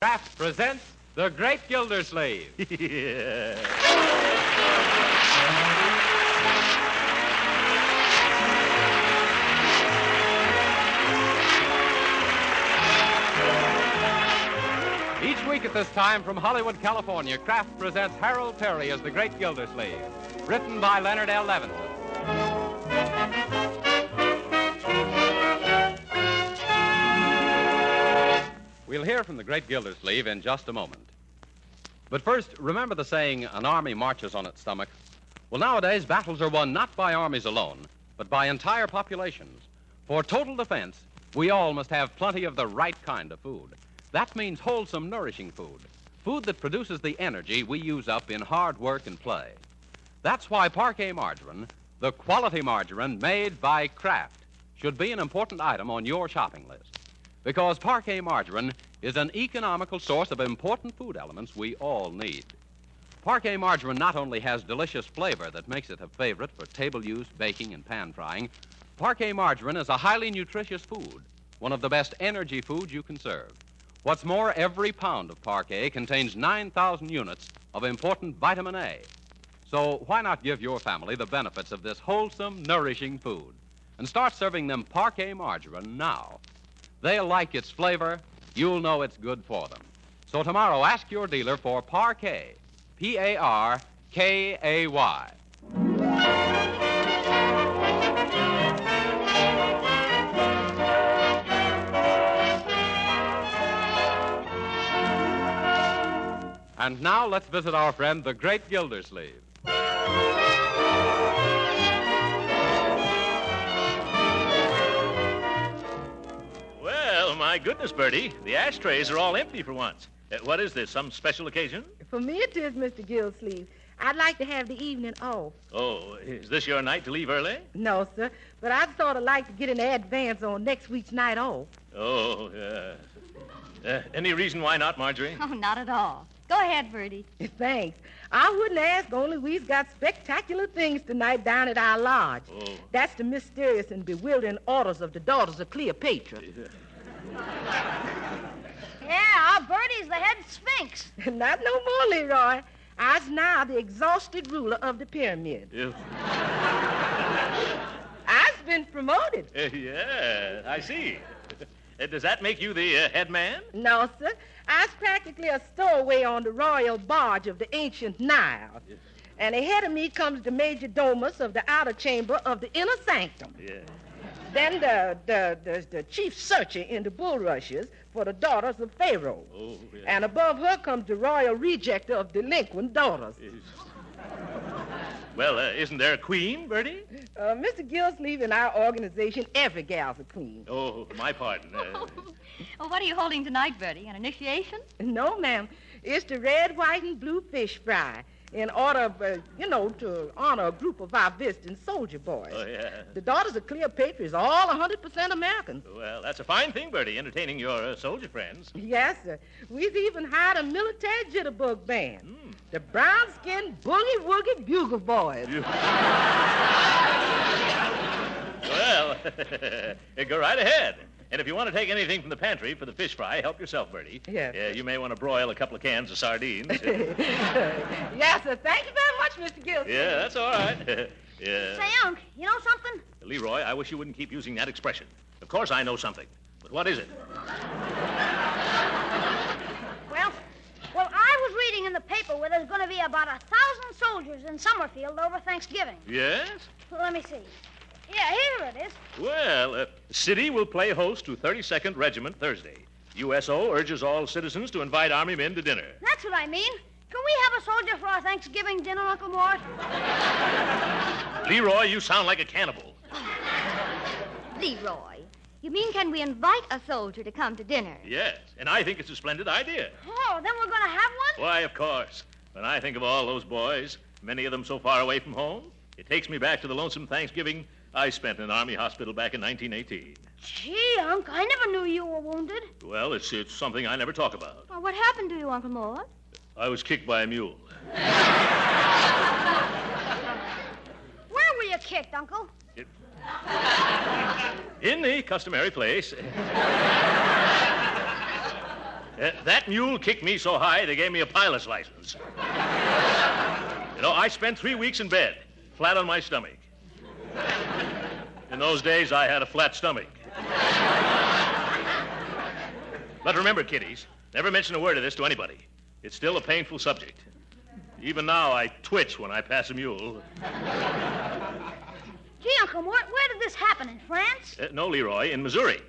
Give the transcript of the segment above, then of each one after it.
Kraft presents The Great Gildersleeve. Yeah. Each week at this time from Hollywood, California, Kraft presents Harold Peary as The Great Gildersleeve, written by Leonard L. Levinson. We'll hear from the Great Gildersleeve in just a moment. But first, remember the saying, an army marches on its stomach? Well, nowadays, battles are won not by armies alone, but by entire populations. For total defense, we all must have plenty of the right kind of food. That means wholesome, nourishing food. Food that produces the energy we use up in hard work and play. That's why Parquet margarine, the quality margarine made by Kraft, should be an important item on your shopping list. Because Parquet margarine is an economical source of important food elements we all need. Parquet margarine not only has delicious flavor that makes it a favorite for table use, baking, and pan frying, Parquet margarine is a highly nutritious food, one of the best energy foods you can serve. What's more, every pound of Parquet contains 9,000 units of important vitamin A. So why not give your family the benefits of this wholesome, nourishing food and start serving them Parquet margarine now? They'll like its flavor. You'll know it's good for them. So tomorrow, ask your dealer for Parquet, P-A-R-K-A-Y. And now let's visit our friend, the Great Gildersleeve. Well, my goodness, Bertie, the ashtrays are all empty for once. What is this, some special occasion? For me it is, Mr. Gildersleeve. I'd like to have the evening off. Oh, is this your night to leave early? No, sir, but I'd sort of like to get an advance on next week's night off. Oh, any reason why not, Marjorie? Oh, not at all. Go ahead, Bertie. Thanks. I wouldn't ask, only we've got spectacular things tonight down at our lodge. Oh. That's the mysterious and bewildering orders of the daughters of Cleopatra. Yeah, our Bertie's the head sphinx. Not no more, Leroy. I's now the exhausted ruler of the pyramid. Yeah. I's been promoted. Yeah, I see. Does that make you the head man? No, sir. I's practically a stowaway on the royal barge of the ancient Nile. Yeah. And ahead of me comes the major domus of the outer chamber of the inner sanctum. Yeah. Then the chief searcher in the bulrushes for the daughters of Pharaoh. Oh, yeah. And above her comes the royal rejecter of delinquent daughters. Well, isn't there a queen, Bertie? Mr. Gildersleeve, in our organization, every gal's a queen. Oh, my pardon. Well, what are you holding tonight, Bertie? An initiation? No, ma'am. It's the red, white, and blue fish fry in order of, to honor a group of our visiting soldier boys. Oh, yeah. The daughters of Cleopatra is all 100% Americans. Well, that's a fine thing, Bertie, entertaining your soldier friends. Yes, sir. We've even hired a military jitterbug band. The brown-skinned boogie-woogie bugle boys. Well, go right ahead. And if you want to take anything from the pantry for the fish fry, help yourself, Bertie. Yes. You may want to broil a couple of cans of sardines. Yes, sir. Thank you very much, Mr. Gildersleeve. Yeah, that's all right. Yeah. Say, Unc, you know something? Leroy, I wish you wouldn't keep using that expression. Of course I know something. But what is it? Well, I was reading in the paper where there's going to be about 1,000 soldiers in Summerfield over Thanksgiving. Yes? Well, let me see. Yeah, here it is. Well, the city will play host to 32nd Regiment Thursday. USO urges all citizens to invite Army men to dinner. That's what I mean. Can we have a soldier for our Thanksgiving dinner, Uncle Mort? Leroy, you sound like a cannibal. Leroy, you mean can we invite a soldier to come to dinner? Yes, and I think it's a splendid idea. Oh, then we're going to have one? Why, of course. When I think of all those boys, many of them so far away from home, it takes me back to the lonesome Thanksgiving I spent in an Army hospital back in 1918. Gee, Unc, I never knew you were wounded. Well, it's something I never talk about. Well, what happened to you, Uncle Mort? I was kicked by a mule. Where were you kicked, Uncle? In the customary place. That mule kicked me so high they gave me a pilot's license. I spent 3 weeks in bed, flat on my stomach. In those days, I had a flat stomach. But remember, kiddies, never mention a word of this to anybody. It's still a painful subject. Even now, I twitch when I pass a mule. Gee, Uncle Mort, where did this happen? In France? No, Leroy, in Missouri.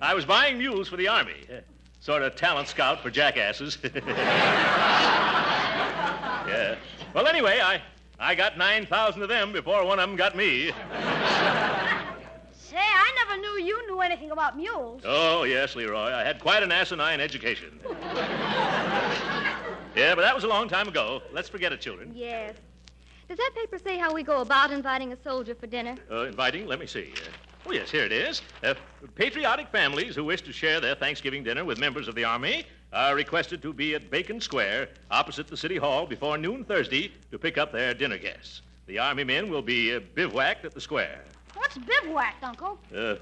I was buying mules for the Army. Sort of talent scout for jackasses. Yeah. Well, anyway, I got 9,000 of them before one of them got me. Say, I never knew you knew anything about mules. Oh, yes, Leroy. I had quite an asinine education. Yeah, but that was a long time ago. Let's forget it, children. Yes. Does that paper say how we go about inviting a soldier for dinner? Inviting? Let me see. Oh, yes, here it is. Patriotic families who wish to share their Thanksgiving dinner with members of the Army are requested to be at Bacon Square, opposite the City Hall, before noon Thursday to pick up their dinner guests. The Army men will be bivouacked at the square. What's bivouacked, Uncle? A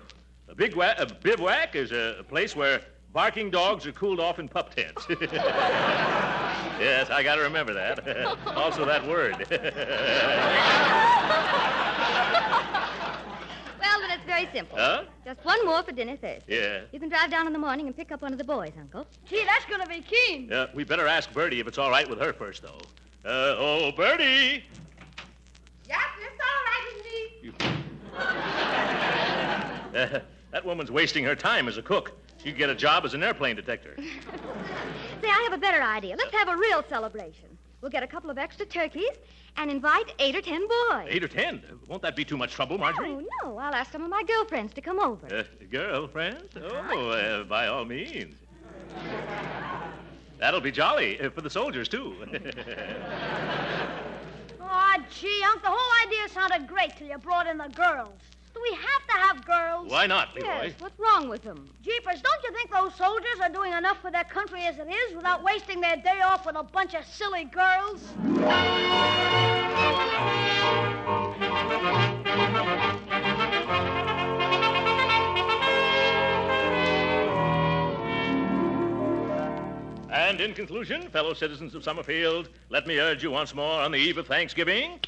bivouac is a place where barking dogs are cooled off in pup tents. Yes, I got to remember that. Also that word. Well, then it's very simple. Huh? Just one more for dinner Thursday. Yeah. You can drive down in the morning and pick up one of the boys, Uncle. Gee, that's going to be keen. We better ask Bertie if it's all right with her first, though. Bertie! Yes, it's all right with me. That woman's wasting her time as a cook. She could get a job as an airplane detector. Say, I have a better idea. Let's have a real celebration. We'll get a couple of extra turkeys and invite 8 or 10 boys. 8 or 10? Won't that be too much trouble, Marjorie? Oh, no. I'll ask some of my girlfriends to come over. Girlfriends? Oh, by all means. That'll be jolly for the soldiers, too. Oh, gee, Unc, the whole idea sounded great till you brought in the girls. Do we have to have girls? Why not, Leroy? Yes, what's wrong with them? Jeepers, don't you think those soldiers are doing enough for their country as it is without wasting their day off with a bunch of silly girls? And in conclusion, fellow citizens of Summerfield, let me urge you once more on the eve of Thanksgiving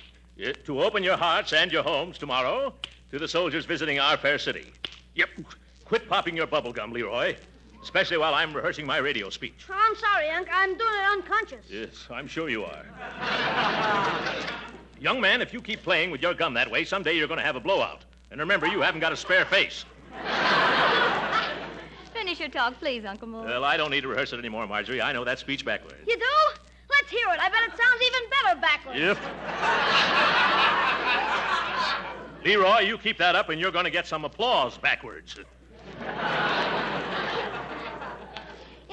to open your hearts and your homes tomorrow to the soldiers visiting our fair city. Yep. Quit popping your bubble gum, Leroy, especially while I'm rehearsing my radio speech. I'm sorry, Unc. I'm doing it unconscious. Yes, I'm sure you are. Young man, if you keep playing with your gum that way, someday you're going to have a blowout. And remember, you haven't got a spare face. Finish your talk, please, Uncle Mort. Well, I don't need to rehearse it anymore, Marjorie. I know that speech backwards. You do? Let's hear it. I bet it sounds even better backwards. Yep. Leroy, you keep that up and you're going to get some applause backwards.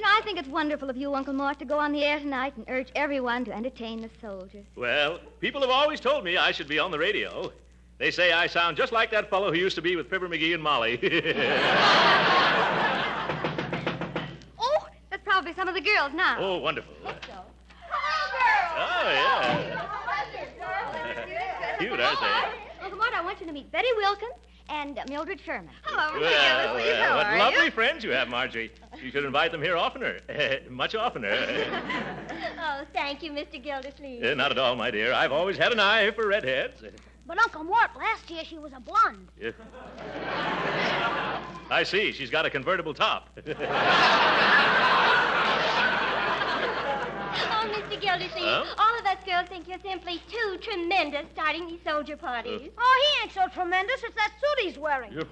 I think it's wonderful of you, Uncle Mort, to go on the air tonight and urge everyone to entertain the soldiers. Well, people have always told me I should be on the radio. They say I sound just like that fellow who used to be with Fibber McGee and Molly. Oh, that's probably some of the girls now. Oh, wonderful. Hello, Oh, yeah. Cute, aren't they? Uncle Mort, I want you to meet Betty Wilkins and Mildred Sherman. Hello, Well, how what are lovely you? friends you have, Marjorie. You should invite them here oftener. Much oftener. Oh, thank you, Mr. Gildersleeve. Not at all, my dear. I've always had an eye for redheads. But Uncle Mort, last year she was a blonde. I see. She's got a convertible top. Oh, Mr. Gildersleeve, Huh? all of us girls think you're simply too tremendous starting these soldier parties. Oh, he ain't so tremendous. It's that suit he's wearing. Well,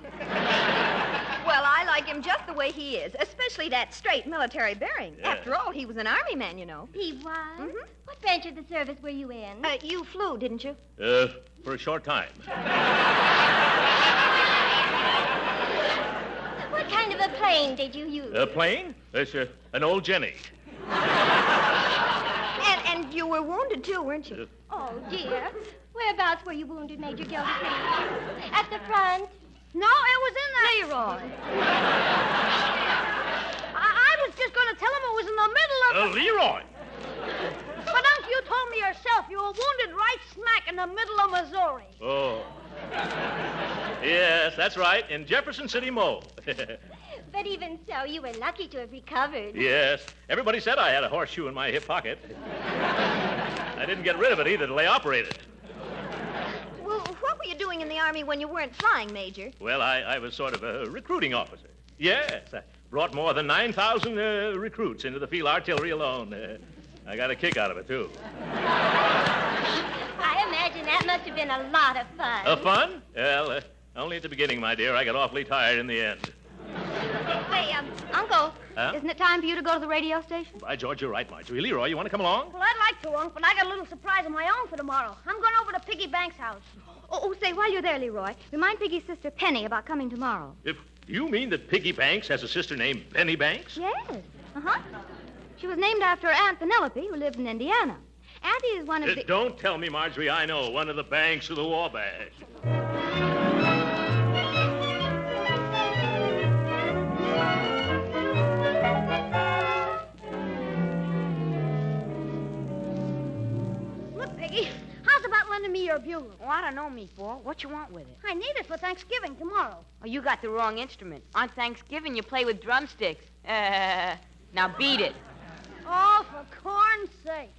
I like him just the way he is, especially that straight military bearing. Yeah. After all, he was an army man, you know. He was? Mhm. What branch of the service were you in? You flew, didn't you? For a short time. What kind of a plane did you use? A plane? It's an old Jenny. And you were wounded, too, weren't you? Oh, dear. Whereabouts were you wounded, Major Gildersleeve? At the front? No, it was in the... Leroy. I was just going to tell him it was in the middle of... Leroy! But, Unc, you told me yourself you were wounded right smack in the middle of Missouri. Oh. Yes, that's right, in Jefferson City, Mo. But even so, you were lucky to have recovered. Yes. Everybody said I had a horseshoe in my hip pocket. I didn't get rid of it either till they operated. Well, what were you doing in the Army when you weren't flying, Major? Well, I was sort of a recruiting officer. Yes. I brought more than 9,000 recruits into the field artillery alone. I got a kick out of it, too. I imagine that must have been a lot of fun. Fun? Well, only at the beginning, my dear. I got awfully tired in the end. Say, Uncle, Huh? isn't it time for you to go to the radio station? By George, you're right, Marjorie. Leroy, you want to come along? Well, I'd like to, Unc, but I got a little surprise of my own for tomorrow. I'm going over to Piggy Banks' house. Say, while you're there, Leroy, remind Piggy's sister Penny about coming tomorrow. If you mean that Piggy Banks has a sister named Penny Banks? Yes. Uh-huh. She was named after her Aunt Penelope, who lived in Indiana. Auntie is one of the... Don't tell me, Marjorie. I know. One of the banks of the Wabash. Look, Piggy, how's about lending me your bugle? Oh, I don't know, Meatball. What you want with it? I need it for Thanksgiving tomorrow. Oh, you got the wrong instrument. On Thanksgiving, you play with drumsticks. Now beat it. Oh, for corn's sake.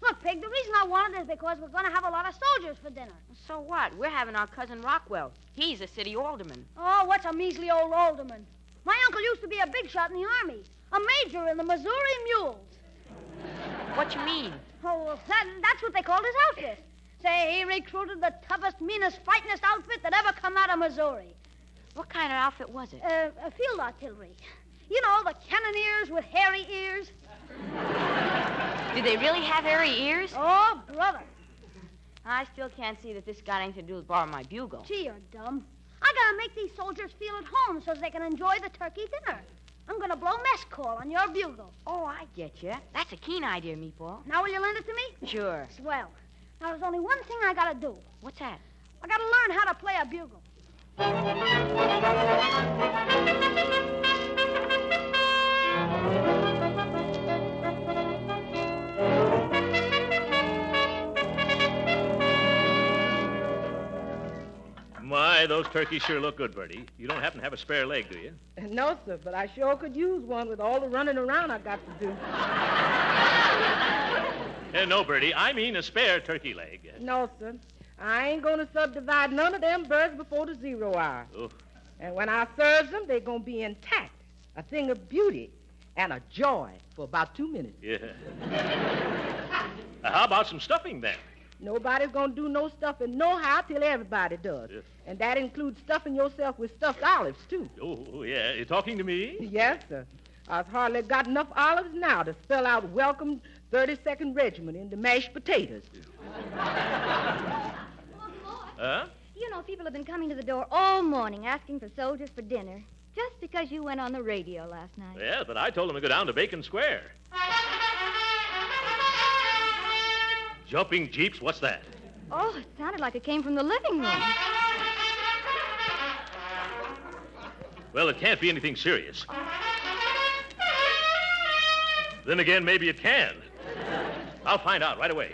Look, Pig, the reason I wanted it is because we're going to have a lot of soldiers for dinner. So what? We're having our cousin Rockwell. He's a city alderman. Oh, what's a measly old alderman? My uncle used to be a big shot in the Army, a major in the Missouri Mules. What you mean? Oh, well, that's what they called his outfit. Say, he recruited the toughest, meanest, fightingest outfit that ever come out of Missouri. What kind of outfit was it? Field artillery. You know, the cannoneers with hairy ears. Did they really have hairy ears? Oh, brother. I still can't see that this got anything to do with borrowing my bugle. Gee, you're dumb. I gotta make these soldiers feel at home so they can enjoy the turkey dinner. I'm gonna blow mess call on your bugle. Oh, I get you. That's a keen idea, Meatball. Now will you lend it to me? Sure. Swell. Now there's only one thing I gotta do. What's that? I gotta learn how to play a bugle. My, those turkeys sure look good, Bertie. You don't happen to have a spare leg, do you? No, sir, but I sure could use one with all the running around I got to do. No, Bertie. I mean a spare turkey leg. No, sir. I ain't going to subdivide none of them birds before the 0 hour. Oh. And when I serve them, they're going to be intact, a thing of beauty and a joy for about 2 minutes. Yeah. How about some stuffing, then? Nobody's going to do no stuffing nohow till everybody does. Yes. And that includes stuffing yourself with stuffed olives, too. Oh, yeah. You talking to me? Yes, sir. I've hardly got enough olives now to spell out welcome 32nd Regiment into mashed potatoes. Huh? You know, people have been coming to the door all morning asking for soldiers for dinner just because you went on the radio last night. Yeah, but I told them to go down to Bacon Square. Jumping jeeps? What's that? Oh, it sounded like it came from the living room. Well, it can't be anything serious. Then again, maybe it can. I'll find out right away.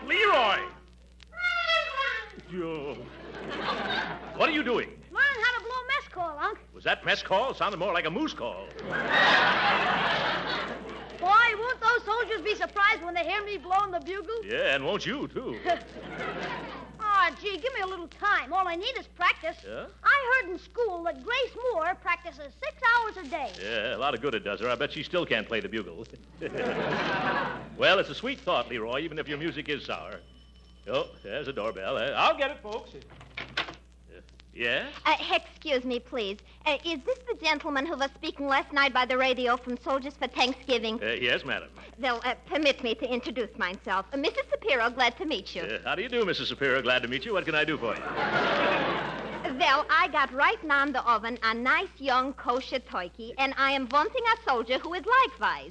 Leroy! Joe. What are you doing? Learn how to blow mess call, Unc. Was that mess call? Sounded more like a moose call. Boy, won't those soldiers be surprised when they hear me blowing the bugle? Yeah, and won't you, too? Oh, gee, give me a little time. All I need is practice. Yeah? I heard in school that Grace Moore practices 6 hours a day. Yeah, a lot of good it does her. I bet she still can't play the bugle. Well, it's a sweet thought, Leroy, even if your music is sour. Oh, there's a doorbell. I'll get it, folks. Yeah? Excuse me, please. Is this the gentleman who was speaking last night by the radio from Soldiers for Thanksgiving? Yes, madam. They'll permit me to introduce myself. Mrs. Shapiro, glad to meet you. How do you do, Mrs. Shapiro? Glad to meet you. What can I do for you? Well, I got right now in the oven a nice young kosher turkey, and I am wanting a soldier who is likewise.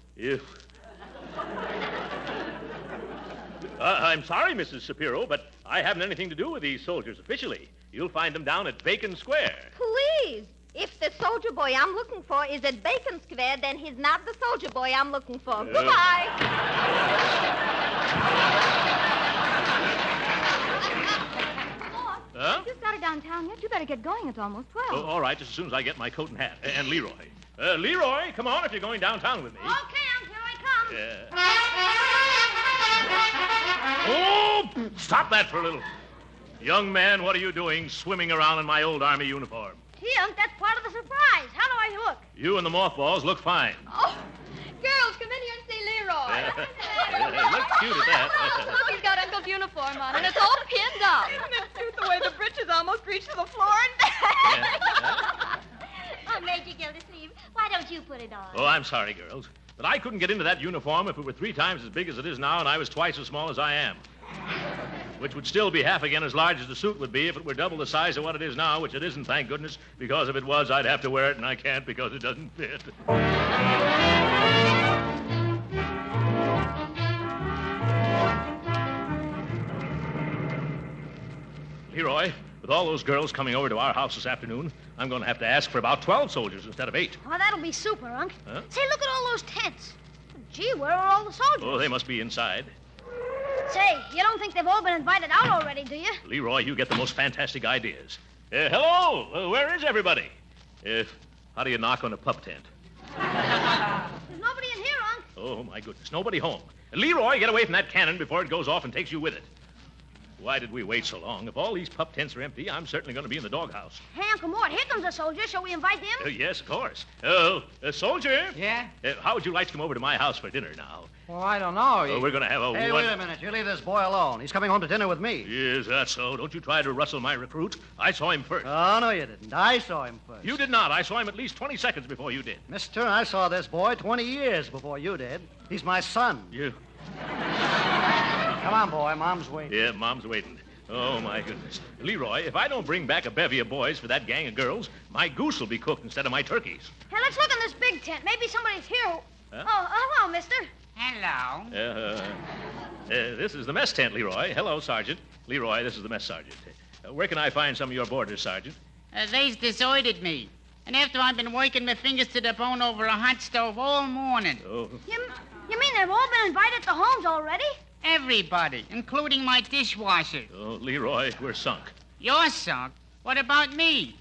I'm sorry, Mrs. Shapiro, but I haven't anything to do with these soldiers officially. You'll find them down at Bacon Square. Please. If the soldier boy I'm looking for is at Bacon Square, then he's not the soldier boy I'm looking for. Goodbye. Huh? If you started downtown yet, you better get going. It's almost 12. Oh, all right, just as soon as I get my coat and hat. And Leroy. Leroy, come on if you're going downtown with me. Okay, Unc, here I come. Oh, stop that for a little. Young man, what are you doing swimming around in my old Army uniform? Gee, Unc, that's part of the surprise. How do I look? You and the mothballs look fine. Oh, girls, come in here and see Leroy. Look cute at that. Look, he's got Uncle's uniform on, and it's all pinned up. Isn't it cute the way the breeches almost reach to the floor and back? Oh, Major Gildersleeve, why don't you put it on? Oh, I'm sorry, girls. But I couldn't get into that uniform if it were 3 times as big as it is now and I was twice as small as I am. Which would still be half again as large as the suit would be if it were double the size of what it is now, which it isn't, thank goodness, because if it was, I'd have to wear it, and I can't because it doesn't fit. Leroy, with all those girls coming over to our house this afternoon, I'm going to have to ask for about 12 soldiers instead of 8. Oh, that'll be super, Unc. Huh? Say, look at all those tents. Gee, where are all the soldiers? Oh, they must be inside. Say, you don't think they've all been invited out already, do you? Leroy, you get the most fantastic ideas. Hello, where is everybody? How do you knock on a pup tent? There's nobody in here, Unc. Oh, my goodness, nobody home. Leroy, get away from that cannon before it goes off and takes you with it. Why did we wait so long? If all these pup tents are empty, I'm certainly going to be in the doghouse. Hey, Uncle Mort, here comes a soldier. Shall we invite him? Yes, of course. Oh, soldier. Yeah? How would you like to come over to my house for dinner now? Well, I don't know. We're going to have a... Hey, wait a minute. You leave this boy alone. He's coming home to dinner with me. Is that so? Don't you try to rustle my recruit. I saw him first. Oh, no, you didn't. I saw him first. You did not. I saw him at least 20 seconds before you did. Mister, I saw this boy 20 years before you did. He's my son. You... Come on, boy. Mom's waiting. Yeah, Mom's waiting. Oh, my goodness. Leroy, if I don't bring back a bevy of boys for that gang of girls, my goose will be cooked instead of my turkeys. Hey, let's look in this big tent. Maybe somebody's here. Huh? Oh, hello, mister. Hello. This is the mess tent, Leroy. Hello, Sergeant. Leroy, this is the mess sergeant. Where can I find some of your boarders, Sergeant? They's deserted me. And after I've been working my fingers to the bone over a hot stove all morning. Oh. You mean they've all been invited to homes already? Everybody, including my dishwasher. Oh, Leroy, we're sunk. You're sunk. What about me?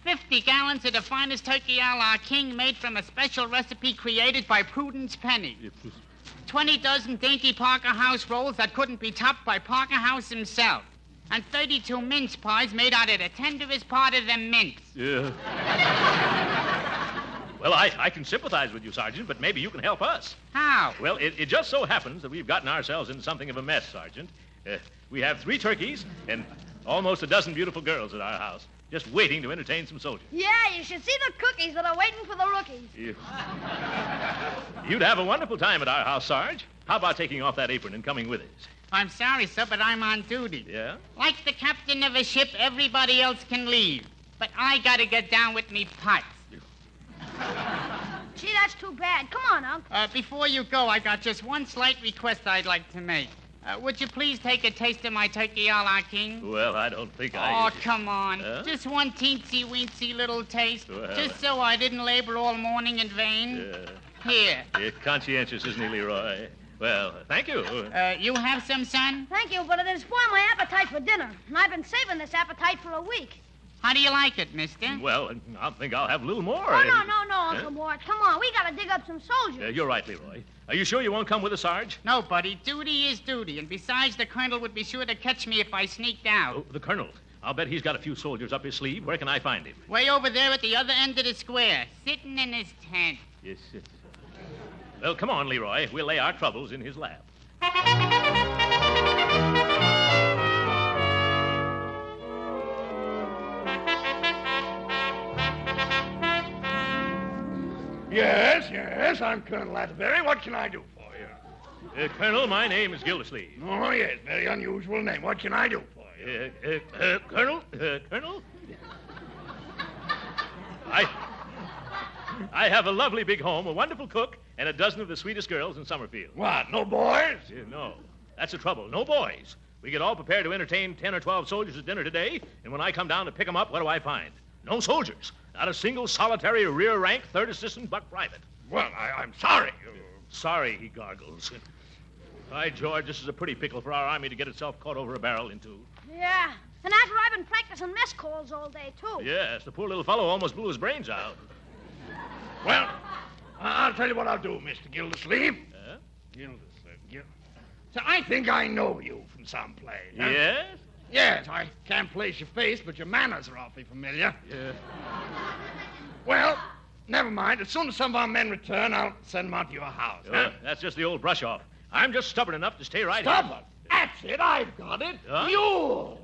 50 gallons of the finest turkey a la king made from a special recipe created by Prudence Penny. 20 dozen dainty Parker House rolls that couldn't be topped by Parker House himself. And 32 mince pies made out of the tenderest part of the mince. Yeah. Well, I can sympathize with you, Sergeant, but maybe you can help us. How? Well, it just so happens that we've gotten ourselves into something of a mess, Sergeant. We have 3 turkeys and almost a dozen beautiful girls at our house, just waiting to entertain some soldiers. Yeah, you should see the cookies that are waiting for the rookies. You'd have a wonderful time at our house, Sarge. How about taking off that apron and coming with us? I'm sorry, sir, but I'm on duty. Yeah? Like the captain of a ship, everybody else can leave. But I gotta get down with me pots. Gee, that's too bad. Come on, Unc. Before you go, I got just one slight request I'd like to make. Would you please take a taste of my turkey a la king? Well, I don't think Oh, come on. Huh? Just one teensy-weensy little taste. Well, just so I didn't labor all morning in vain. Here. Conscientious, isn't he, Leroy? Well, thank you. You have some, son? Thank you, but it'll spoil my appetite for dinner. And I've been saving this appetite for a week. How do you like it, mister? Well, I think I'll have a little more. Oh, no, Uncle Mort. Come on, we gotta dig up some soldiers. You're right, Leroy. Are you sure you won't come with us, Sarge? No, buddy. Duty is duty. And besides, the colonel would be sure to catch me if I sneaked out. Oh, the colonel. I'll bet he's got a few soldiers up his sleeve. Where can I find him? Way over there at the other end of the square, sitting in his tent. Yes. Well, come on, Leroy. We'll lay our troubles in his lap. Yes, I'm Colonel Atterbury. What can I do for you? Colonel, my name is Gildersleeve. Oh, yes, very unusual name. What can I do for you? Colonel? I have a lovely big home, a wonderful cook, and a dozen of the sweetest girls in Summerfield. What, no boys? No. That's the trouble. No boys. We get all prepared to entertain 10 or 12 soldiers at dinner today, and when I come down to pick them up, what do I find? No soldiers. Not a single solitary rear rank, third assistant, buck private. Well, I'm sorry. Sorry, he gargles. By George, this is a pretty pickle for our army to get itself caught over a barrel into. Yeah, And after I've been practicing mess calls all day, too. Yes, the poor little fellow almost blew his brains out. Well, I'll tell you what I'll do, Mr. Gildersleeve. Gildersleeve. So I think I know you from someplace. Huh? Yes? Yes, I can't place your face, but your manners are awfully familiar. Yeah. Well, never mind. As soon as some of our men return, I'll send them out to your house. Huh? That's just the old brush-off. I'm just stubborn enough to stay right Stubborn? here. That's it. I've got it. Huh? Mules.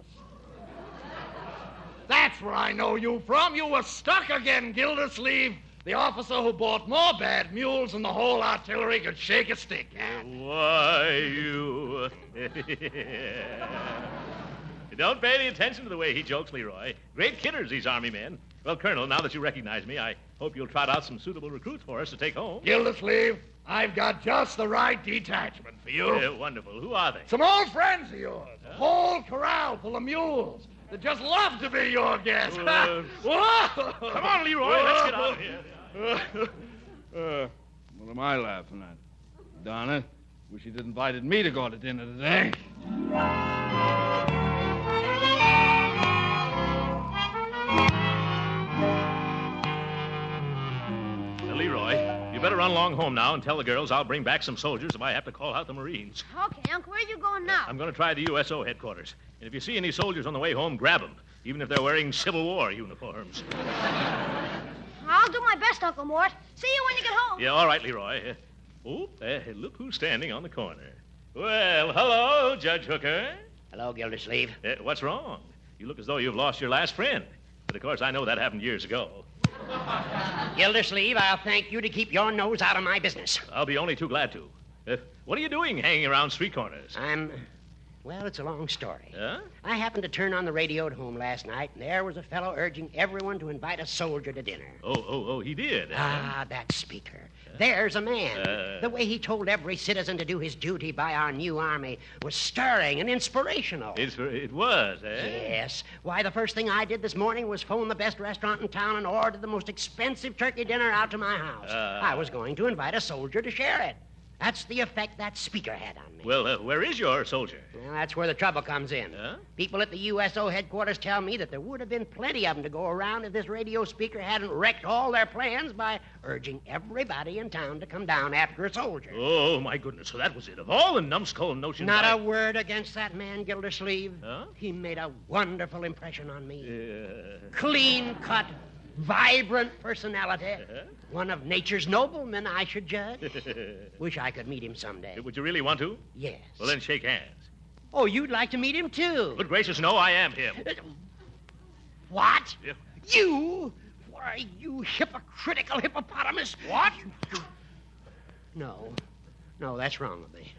That's where I know you from. You were stuck again, Gildersleeve. The officer who bought more bad mules than the whole artillery could shake a stick at. Why, you... Don't pay any attention to the way he jokes, Leroy. Great kidders, these Army men. Well, Colonel, now that you recognize me, I hope you'll trot out some suitable recruits for us to take home. Gildersleeve, I've got just the right detachment for you. Wonderful. Who are they? Some old friends of yours. A whole corral full of mules. They just love to be your guests. Come on, Leroy. Let's get out of here. What am I laughing at? Donna, wish you'd invited me to go to dinner today. Leroy, you better run along home now and tell the girls I'll bring back some soldiers if I have to call out the Marines. Okay, Uncle, where are you going now? I'm going to try the USO headquarters. And if you see any soldiers on the way home, grab them, even if they're wearing Civil War uniforms. I'll do my best, Uncle Mort. See you when you get home. Yeah, all right, Leroy. Look who's standing on the corner. Well, hello, Judge Hooker. Hello, Gildersleeve. What's wrong? You look as though you've lost your last friend. But, of course, I know that happened years ago. Gildersleeve, I'll thank you to keep your nose out of my business. I'll be only too glad to. What are you doing hanging around street corners? Well, it's a long story. Huh? I happened to turn on the radio at home last night, and there was a fellow urging everyone to invite a soldier to dinner. Oh, he did. That speaker. There's a man. The way he told every citizen to do his duty by our new army was stirring and inspirational. It was, eh? Yes. Why, the first thing I did this morning was phone the best restaurant in town and order the most expensive turkey dinner out to my house. I was going to invite a soldier to share it. That's the effect that speaker had on me. Well, where is your soldier? Well, that's where the trouble comes in. Huh? People at the USO headquarters tell me that there would have been plenty of them to go around if this radio speaker hadn't wrecked all their plans by urging everybody in town to come down after a soldier. Oh, my goodness. So that was it. Of all the numbskull notions... Not a word against that man, Gildersleeve. Huh? He made a wonderful impression on me. Clean-cut, vibrant personality. One of nature's noblemen, I should judge. Wish I could meet him someday. Would you really want to? Yes. Well, then shake hands. Oh, you'd like to meet him, too? Good gracious, no, I am him. What? Yeah. You? Why, you hypocritical hippopotamus. What? No, that's wrong with me.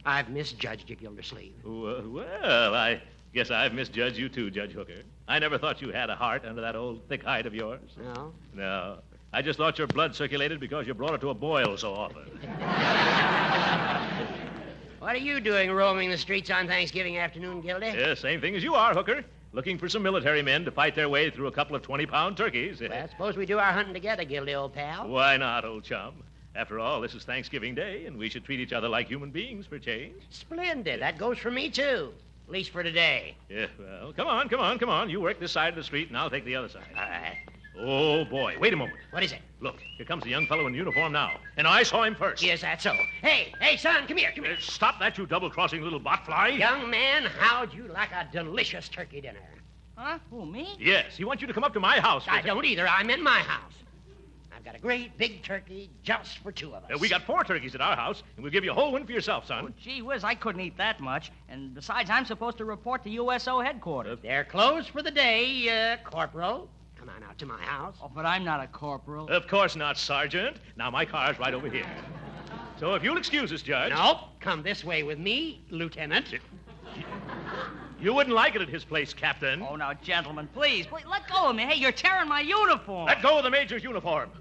I've misjudged you, Gildersleeve. Well, I guess I've misjudged you, too, Judge Hooker. I never thought you had a heart under that old thick hide of yours. No? No. I just thought your blood circulated because you brought it to a boil so often. What are you doing roaming the streets on Thanksgiving afternoon, Gildy? Yeah, same thing as you are, Hooker. Looking for some military men to fight their way through a couple of 20-pound turkeys. Well, suppose we do our hunting together, Gildy, old pal. Why not, old chum? After all, this is Thanksgiving Day, and we should treat each other like human beings for change. Splendid. That goes for me, too. At least for today. Yeah, well, come on. You work this side of the street, and I'll take the other side. All right. Oh, boy. Wait a moment. What is it? Look, here comes a young fellow in uniform now. And I saw him first. Is that so? Hey, son, come here. Stop that, you double-crossing little botfly. Young man, how'd you like a delicious turkey dinner? Huh? Who, me? Yes, he wants you to come up to my house. I don't either. I'm in my house. I've got a great big turkey just for two of us. We got 4 turkeys at our house, and we'll give you a whole one for yourself, son. Oh, gee whiz, I couldn't eat that much. And besides, I'm supposed to report to USO headquarters. They're closed for the day, Corporal. Come on out to my house. Oh, but I'm not a corporal. Of course not, Sergeant. Now, my car's right over here. So if you'll excuse us, Judge... Nope. Come this way with me, Lieutenant. You wouldn't like it at his place, Captain. Oh, now, gentlemen, please, let go of me. Hey, you're tearing my uniform. Let go of the Major's uniform.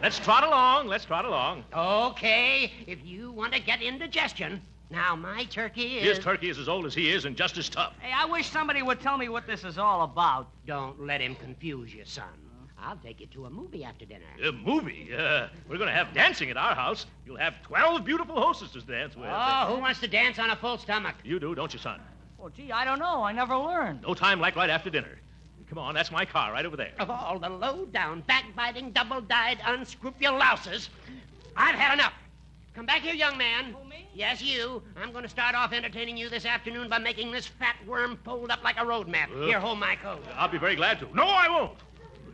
Let's trot along. Okay, if you want to get indigestion. Now, my turkey is... His turkey is as old as he is and just as tough. Hey, I wish somebody would tell me what this is all about. Don't let him confuse you, son. I'll take you to a movie after dinner. A movie? We're going to have dancing at our house. You'll have 12 beautiful hostesses to dance with. Oh, who wants to dance on a full stomach? You do, don't you, son? Well, gee, I don't know. I never learned. No time like right after dinner. Come on, that's my car right over there. Of all the low-down, backbiting, double-dyed, unscrupulouses, I've had enough. Come back here, young man. Who, me? Yes, you. I'm going to start off entertaining you this afternoon by making this fat worm fold up like a road map. Here, hold my coat. I'll be very glad to. No, I won't.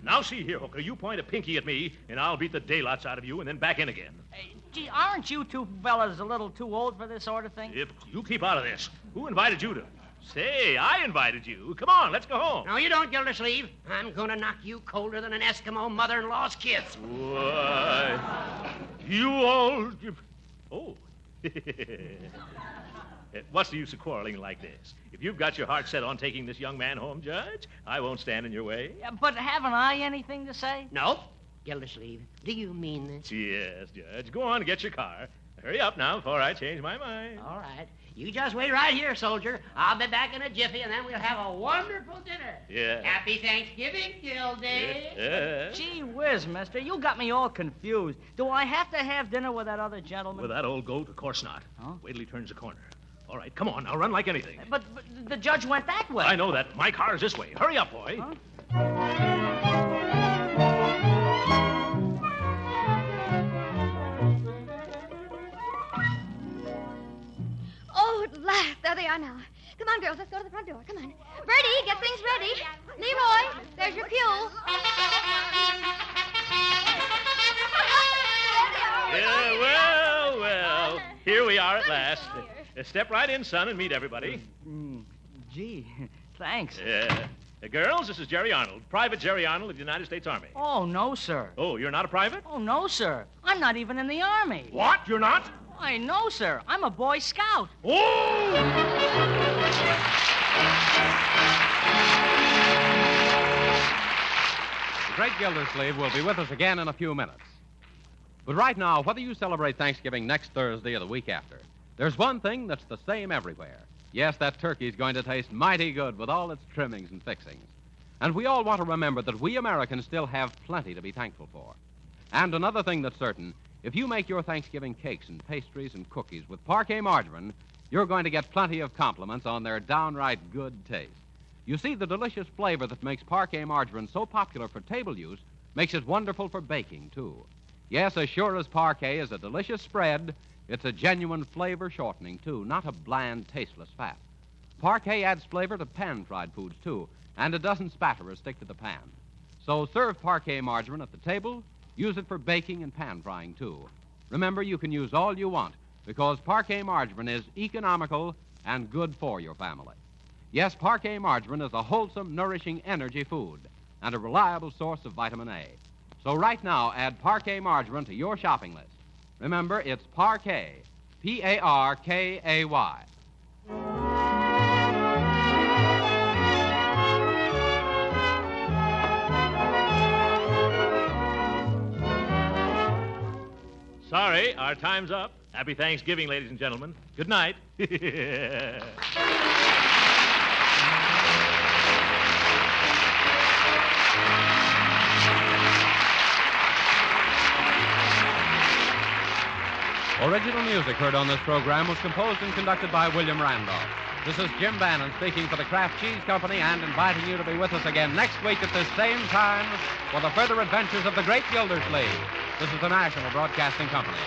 Now, see here, Hooker. You point a pinky at me, and I'll beat the daylights out of you and then back in again. Hey, gee, aren't you two fellas a little too old for this sort of thing? If you keep out of this. Who invited you to... Say, I invited you. Come on, let's go home. No, you don't, Gildersleeve. I'm going to knock you colder than an Eskimo mother-in-law's kids. Why, you old... Oh. What's the use of quarreling like this? If you've got your heart set on taking this young man home, Judge, I won't stand in your way. Yeah, but haven't I anything to say? No. Gildersleeve, do you mean this? Yes, Judge. Go on and get your car. Hurry up now before I change my mind. All right. You just wait right here, soldier. I'll be back in a jiffy, and then we'll have a wonderful dinner. Yeah. Happy Thanksgiving, Gildy. Yeah. Gee whiz, mister, you got me all confused. Do I have to have dinner with that other gentleman? With that old goat? Of course not. Huh? Wait till he turns the corner. All right, come on now, run like anything. But the judge went that way. I know that. My car's this way. Hurry up, boy. Huh? Oh, at last. There they are now. Come on, girls. Let's go to the front door. Come on. Bertie, get things ready. Leroy, there's your cue. Yeah, well. Here we are at last. Step right in, son, and meet everybody. Gee, thanks. Girls, this is Jerry Arnold, Private Jerry Arnold of the United States Army. Oh, no, sir. Oh, you're not a private? Oh, no, sir. I'm not even in the Army. What? You're not? I know, sir. I'm a Boy Scout. Oh! The Great Gildersleeve will be with us again in a few minutes. But right now, whether you celebrate Thanksgiving next Thursday or the week after, there's one thing that's the same everywhere. Yes, that turkey's going to taste mighty good with all its trimmings and fixings. And we all want to remember that we Americans still have plenty to be thankful for. And another thing that's certain, if you make your Thanksgiving cakes and pastries and cookies with Parquet margarine, you're going to get plenty of compliments on their downright good taste. You see, the delicious flavor that makes Parquet margarine so popular for table use makes it wonderful for baking, too. Yes, as sure as Parquet is a delicious spread, it's a genuine flavor shortening, too, not a bland, tasteless fat. Parquet adds flavor to pan-fried foods, too, and it doesn't spatter or stick to the pan. So serve Parquet margarine at the table. Use it for baking and pan-frying, too. Remember, you can use all you want because Parquet margarine is economical and good for your family. Yes, Parquet margarine is a wholesome, nourishing energy food and a reliable source of vitamin A. So right now, add Parquet margarine to your shopping list. Remember, it's Parquet, P-A-R-K-A-Y. Sorry, our time's up. Happy Thanksgiving, ladies and gentlemen. Good night. Original music heard on this program was composed and conducted by William Randolph. This is Jim Bannon speaking for the Kraft Cheese Company and inviting you to be with us again next week at this same time for the further adventures of the Great Gildersleeve. This is the National Broadcasting Company.